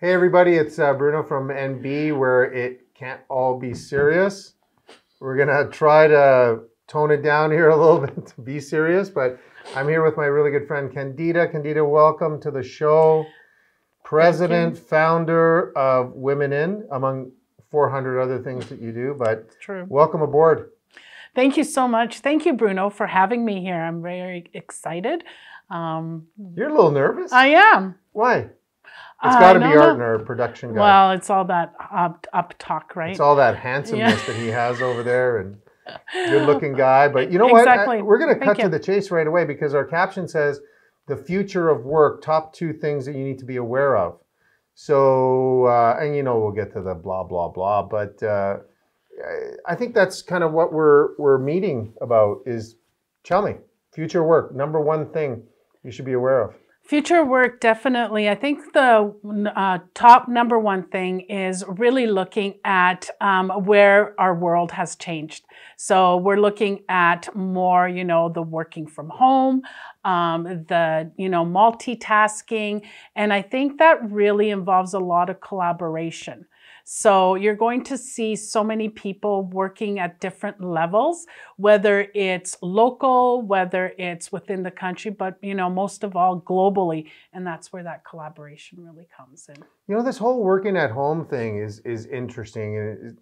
Hey everybody, it's Bruno from NB, where it can't all be serious. We're gonna try to tone it down here a little bit to be serious, but I'm here with my really good friend Candida. Candida, welcome to the show. President, founder of WomenIN, among 400 other things that you do, but True. Welcome aboard. Thank you so much. Thank you, Bruno, for having me here. I'm very excited. You're a little nervous? I am. Why? It's got to be Art and our production guy. Well, it's all that up talk, right? It's all that handsomeness that he has over there and good-looking guy. But you know what? We're going to cut to the chase right away because our caption says, the future of work, top 2 things that you need to be aware of. So, and you know, we'll get to the blah, blah, blah. But I think that's kind of what we're meeting about is, tell me, future work, number 1 thing you should be aware of. Future work, definitely. I think the top number 1 thing is really looking at where our world has changed. So we're looking at more, you know, the working from home, the, you know, multitasking. And I think that really involves a lot of collaboration. So you're going to see so many people working at different levels, whether it's local, whether it's within the country, but, you know, most of all globally. And that's where that collaboration really comes in. You know, this whole working at home thing is interesting. And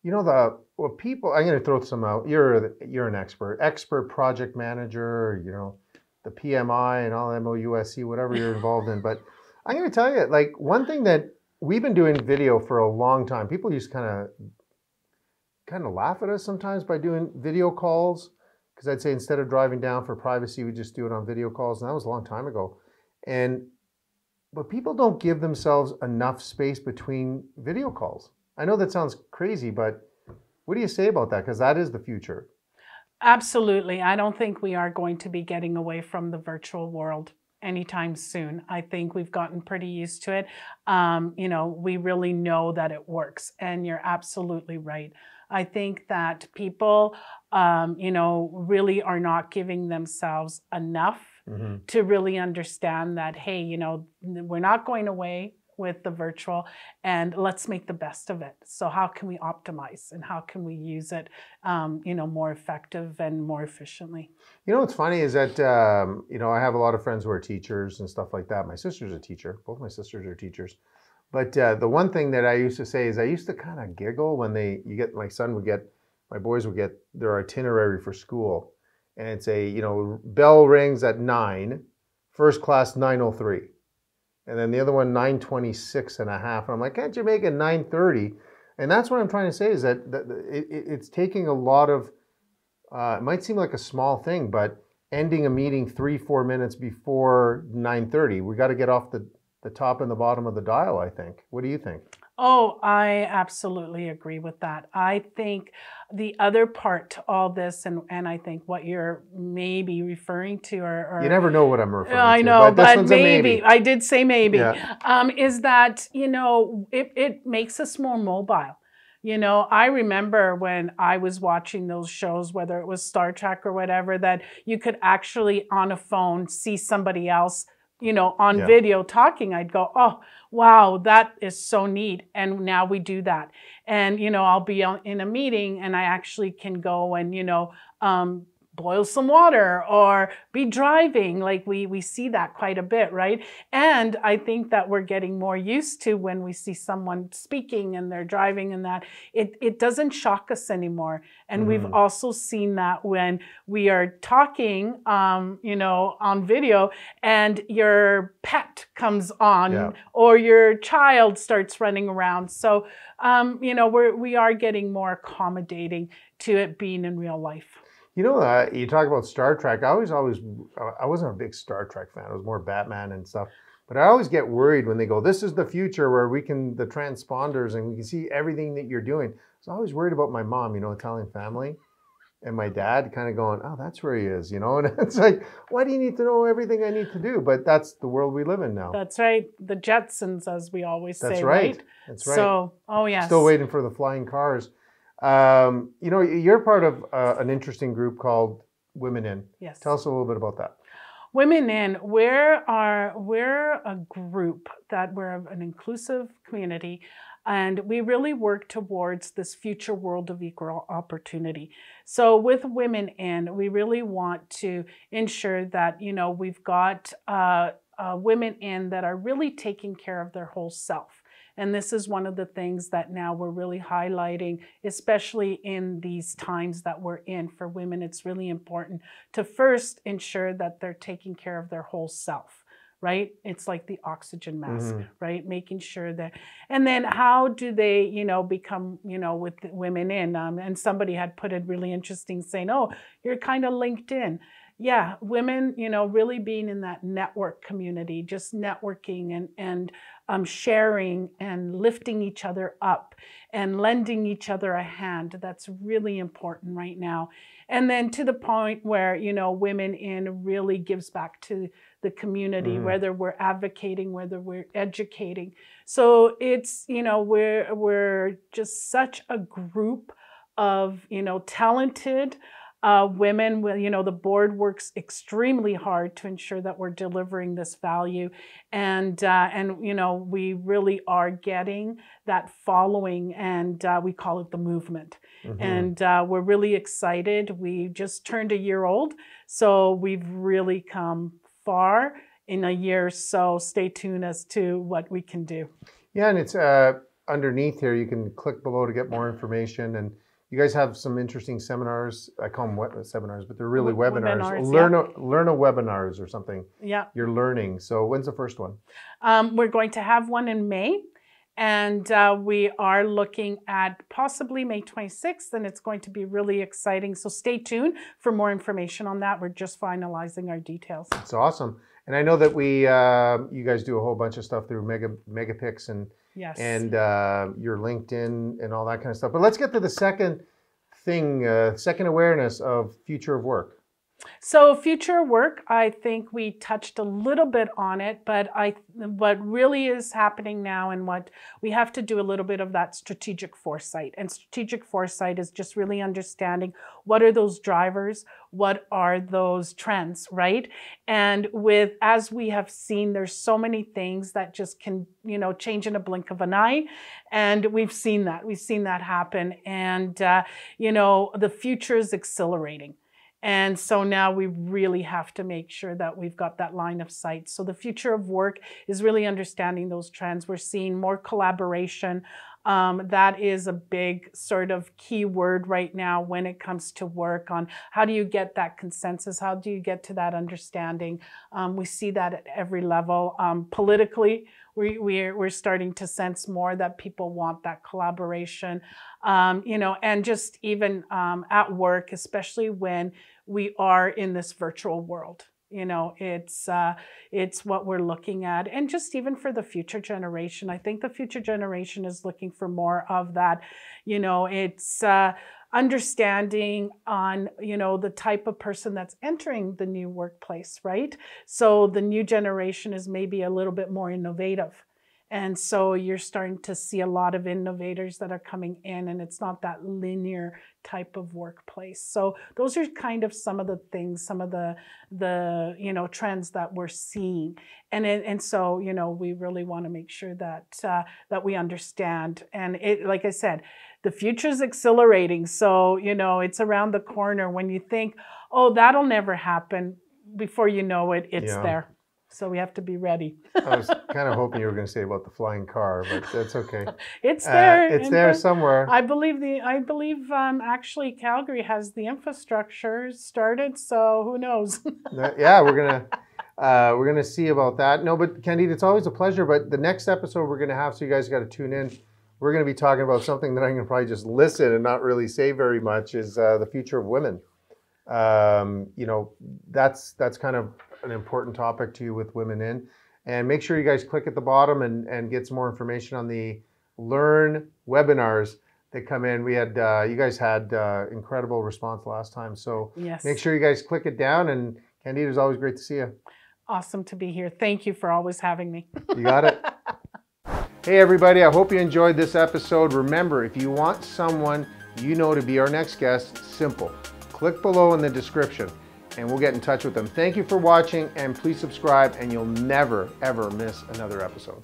you know, people, I'm going to throw some out. You're an expert project manager, you know, the PMI and all MOUSC, whatever you're involved in. But I'm going to tell you, like, one thing that we've been doing video for a long time. People used to kind of laugh at us sometimes by doing video calls, because I'd say instead of driving down for privacy, we just do it on video calls, and that was a long time ago. But people don't give themselves enough space between video calls. I know that sounds crazy, but what do you say about that? Because that is the future. Absolutely. I don't think we are going to be getting away from the virtual world anytime soon. I think we've gotten pretty used to it. You know, we really know that it works, and you're absolutely right. I think that people, you know, really are not giving themselves enough to really understand that, hey, you know, we're not going away with the virtual, and let's make the best of it. So how can we optimize, and how can we use it, you know, more effective and more efficiently? You know, what's funny is that, you know, I have a lot of friends who are teachers and stuff like that. My sister's a teacher. Both my sisters are teachers. But the one thing that I used to say is I used to kind of giggle when my boys would get their itinerary for school. And it'd say, you know, bell rings at 9, first class 9:03. And then the other one, 9:26 and a half. And I'm like, can't you make it 9:30? And that's what I'm trying to say is that it's taking a lot of, it might seem like a small thing, but ending a meeting 3-4 minutes before 9:30. We got to get off the top and the bottom of the dial, I think. What do you think? Oh, I absolutely agree with that. I think the other part to all this, and I think what you're maybe referring to, or you never know what I'm referring to. I know, but maybe. I did say maybe. Yeah. Is that, you know, it makes us more mobile. You know, I remember when I was watching those shows, whether it was Star Trek or whatever, that you could actually on a phone see somebody else, you know, on video talking. I'd go, oh, wow, that is so neat. And now we do that. And, you know, I'll be in a meeting and I actually can go and, you know, boil some water or be driving. Like we see that quite a bit, right? And I think that we're getting more used to when we see someone speaking and they're driving and that it doesn't shock us anymore. And we've also seen that when we are talking, you know, on video and your pet comes on or your child starts running around. So, you know, we are getting more accommodating to it being in real life. You know, you talk about Star Trek. I wasn't a big Star Trek fan. I was more Batman and stuff. But I always get worried when they go, this is the future where the transponders and we can see everything that you're doing. So I was worried about my mom, you know, Italian family, and my dad kind of going, oh, that's where he is, you know? And it's like, why do you need to know everything I need to do? But that's the world we live in now. That's right. The Jetsons, as we always say, right? right? That's right. So, oh yes. Still waiting for the flying cars. You know, you're part of an interesting group called WomenIN. Yes. Tell us a little bit about that. WomenIN, we're a group that we're an inclusive community, and we really work towards this future world of equal opportunity. So with WomenIN, we really want to ensure that, you know, we've got women in that are really taking care of their whole self. And this is one of the things that now we're really highlighting, especially in these times that we're in for women. It's really important to first ensure that they're taking care of their whole self, right? It's like the oxygen mask, right? Making sure that, and then how do they, you know, become, you know, with WomenIN? And somebody had put it really interesting saying, oh, you're kind of linked in. Yeah, women, you know, really being in that network community, just networking and sharing and lifting each other up and lending each other a hand. That's really important right now. And then to the point where, you know, WomenIN really gives back to the community, whether we're advocating, whether we're educating. So it's, you know, we're just such a group of, you know, talented women. You know, the board works extremely hard to ensure that we're delivering this value, and you know, we really are getting that following, and we call it the movement. And we're really excited. We just turned a year old, so we've really come far in a year. So stay tuned as to what we can do. Yeah, and it's underneath here. You can click below to get more information. And you guys have some interesting seminars. I call them seminars, but they're really webinars. Learn a webinars or something. Yeah. You're learning. So when's the first one? We're going to have one in May. And we are looking at possibly May 26th, and it's going to be really exciting. So stay tuned for more information on that. We're just finalizing our details. It's awesome. And I know that you guys do a whole bunch of stuff through MegaPixx and yes, and your LinkedIn and all that kind of stuff. But let's get to the second thing, second awareness of future of work. So future work, I think we touched a little bit on it, but what really is happening now, and what we have to do a little bit of that strategic foresight. And strategic foresight is just really understanding what are those drivers, what are those trends, right? And as we have seen, there's so many things that just can, you know, change in a blink of an eye. And we've seen that happen. And, you know, the future is accelerating. And so now we really have to make sure that we've got that line of sight. So the future of work is really understanding those trends. We're seeing more collaboration. That is a big sort of key word right now when it comes to work, on how do you get that consensus? How do you get to that understanding? We see that at every level. Politically, we're starting to sense more that people want that collaboration, you know, and just even at work, especially when we are in this virtual world. You know, it's what we're looking at. And just even for the future generation, I think the future generation is looking for more of that. You know, it's understanding on, you know, the type of person that's entering the new workplace, right? So the new generation is maybe a little bit more innovative. And so you're starting to see a lot of innovators that are coming in, and it's not that linear type of workplace. So those are kind of some of the things, some of the you know, trends that we're seeing. And so, you know, we really want to make sure that that we understand. And it, like I said, the future is accelerating. So, you know, it's around the corner. When you think, oh, that'll never happen, before you know it, it's there. So we have to be ready. I was kind of hoping you were going to say about the flying car, but that's okay. It's there. It's there somewhere. I believe actually Calgary has the infrastructure started, so who knows? Yeah, we're gonna see about that. No, but Candida, it's always a pleasure. But the next episode we're gonna have, so you guys got to tune in. We're gonna be talking about something that I can probably just listen and not really say very much, is the future of women. You know, that's kind of an important topic to you with WomenIN. And make sure you guys click at the bottom and get some more information on the Learn webinars that come in. We had you guys had incredible response last time, so yes, make sure you guys click it down. And Candida, it's always great to see you. Awesome to be here. Thank you for always having me. You got it. Hey everybody, I hope you enjoyed this episode. Remember, if you want someone you know to be our next guest, simple. Click below in the description. and we'll get in touch with them. Thank you for watching, and please subscribe, and you'll never, ever miss another episode.